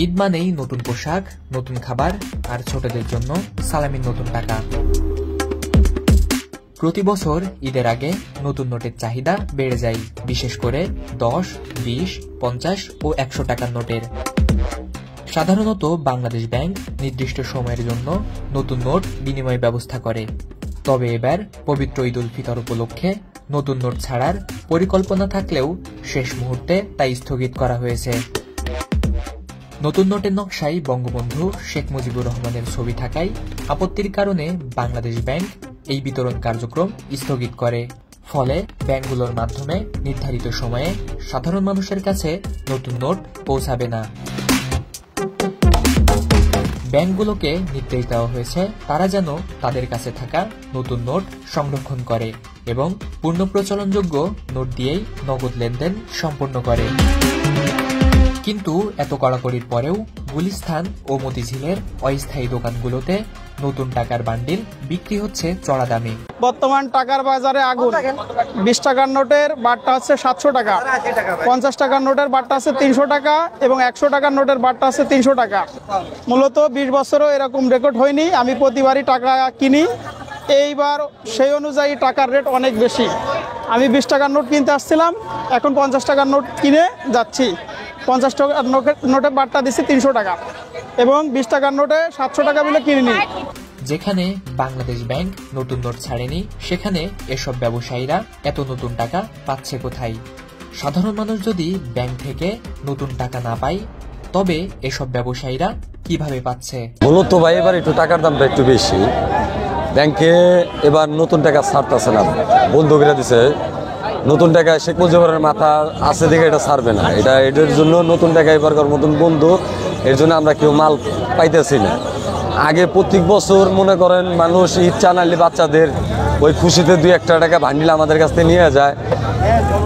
ঈদ মানেই নতুন পোশাক, নতুন খাবার আর ছোটদের জন্য সালামির নতুন টাকা। প্রতি বছর ঈদের আগে নতুন নোটের চাহিদা বেড়ে যায়, বিশেষ করে 10, 20, 50 ও 100 টাকার নোটের। সাধারণত বাংলাদেশ ব্যাংক নির্দিষ্ট সময়ের জন্য নতুন নোট বিনিময় ব্যবস্থা করে। তবে এবার পবিত্র ঈদ উল ফিতর উপলক্ষে নতুন নোট ছাড়ার পরিকল্পনা থাকলেও শেষ মুহূর্তে তা স্থগিত করা হয়েছে। নতুন নোটের নকশায় বঙ্গবন্ধু শেখ মুজিবুর রহমানের ছবি থাকায় আপত্তির কারণে বাংলাদেশ ব্যাংক এই বিতরণ কার্যক্রম স্থগিত করে। ফলে ব্যাংকগুলোর মাধ্যমে নির্ধারিত সময়ে সাধারণ মানুষের কাছে নতুন নোট পৌঁছাবে না। ব্যাংকগুলোকে নির্দেশ দেওয়া হয়েছে তারা যেন তাদের কাছে থাকা নতুন নোট সংরক্ষণ করে এবং পূর্ণ প্রচলনযোগ্য নোট দিয়েই নগদ লেনদেন সম্পন্ন করে। কিন্তু এত কড়াকড়ির পরেও গুলিস্তান ও মতিঝিলের অস্থায়ী দোকানগুলোতে নতুন টাকার বান্ডিল বিক্রি হচ্ছে চড়া দামে। বর্তমান টাকার বাজারে আগুন। 20 টাকার নোটের বারটা হচ্ছে 700 টাকা, 50 টাকার নোটের বারটা আছে 300 টাকা এবং 100 টাকার নোটের বারটা আছে 300 টাকা। মূলত 20 বছরও এরকম রেকর্ড হয়নি। আমি প্রতিবারই টাকা কিনি, এইবার সেই অনুযায়ী টাকার রেট অনেক বেশি। আমি 20 টাকার নোট কিনতে আসছিলাম, এখন 50 টাকার নোট কিনে যাচ্ছি। 50 টাকার নোটের বারটা দিচ্ছি 300 টাকা এবং 20 টাকার নোটে 700 টাকা বলে কিনিনি। যেখানে বাংলাদেশ ব্যাংক নতুন নোট ছাড়েনি, সেখানে এসব ব্যবসায়ীরা এত নতুন টাকা পাচ্ছে কোথায়? সাধারণ মানুষ যদি ব্যাংক থেকে নতুন টাকা না পায়, তবে এসব ব্যবসায়ীরা কিভাবে পাচ্ছে? মূলত ভাই এবার একটু টাকার দামটা একটু বেশি। ব্যাংকে এবার নতুন টাকা ছাড়তেছে না, বন্ধ করে দিছে। নতুন টাকা শেখ মুজিবুরের মাথা আছে দেখে এটা ছাড়বে না। এটার জন্য নতুন টাকা এবারকার মতন বন্ধ, এর জন্য আমরা কেউ মাল পাইতেছি না। আগে প্রত্যেক বছর মনে করেন মানুষ ঈদ চানালি বাচ্চাদের ওই খুশিতে 2-1 টাকা ভান্ডিল আমাদের কাছ থেকে নিয়ে যায়,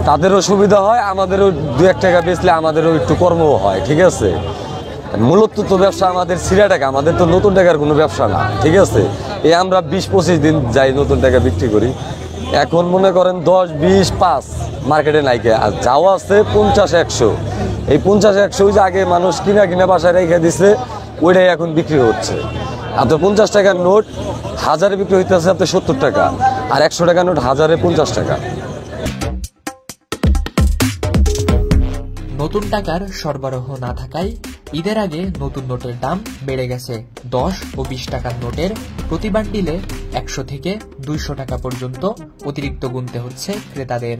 তাদেরও সুবিধা হয়, আমাদেরও 2-1 টাকা বেচলে আমাদেরও একটু কর্মও হয়। ঠিক আছে, মূলত তো ব্যবসা আমাদের ছিঁড়া টাকা, আমাদের তো নতুন টাকার কোনো ব্যবসা না। ঠিক আছে, এই আমরা 20-25 দিন যাই নতুন টাকা বিক্রি করি। এখন মনে করেন 10, 20, 5 মার্কেটে নাইকে, আর যাওয়া আছে 50-100। এই 50-100 যে আগে মানুষ কিনা বাসায় রেখে দিচ্ছে, ওইটাই এখন বিক্রি হচ্ছে। আপনার 50 টাকার নোট হাজারে বিক্রি হইতেছে আপনার 70 টাকা, আর 100 টাকার নোট হাজারে 50 টাকা। নতুন টাকার সরবরাহ না থাকায় ঈদের আগে নতুন নোটের দাম বেড়ে গেছে। 10 ও 20 টাকার নোটের প্রতি বান্ডিলে 100 থেকে 200 টাকা পর্যন্ত অতিরিক্ত গুনতে হচ্ছে ক্রেতাদের।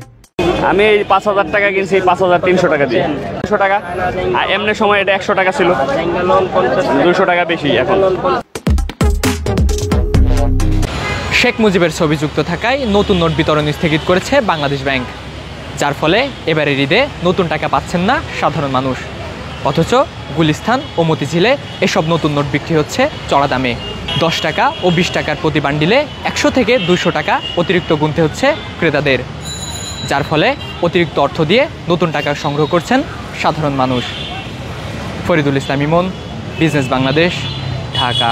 আমি এই 5000 টাকা কিনছি 5300 টাকা দিয়ে। 200 টাকা, আর এমনি সময় এটা 100 টাকা ছিল, 200 টাকা বেশি এখন। শেখ মুজিবের ছবি যুক্ত থাকায় নতুন নোট বিতরণ স্থগিত করেছে বাংলাদেশ ব্যাংক, যার ফলে এবারের ঈদে নতুন টাকা পাচ্ছেন না সাধারণ মানুষ। অথচ গুলিস্তান ও মতিঝিলে এসব নতুন নোট বিক্রি হচ্ছে চড়া দামে। 10 টাকা ও 20 টাকার প্রতি বান্ডিলে 100 থেকে 200 টাকা অতিরিক্ত গুনতে হচ্ছে ক্রেতাদের, যার ফলে অতিরিক্ত অর্থ দিয়ে নতুন টাকা সংগ্রহ করছেন সাধারণ মানুষ। ফরিদুল ইসলাম ইমন, বিজনেস বাংলাদেশ, ঢাকা।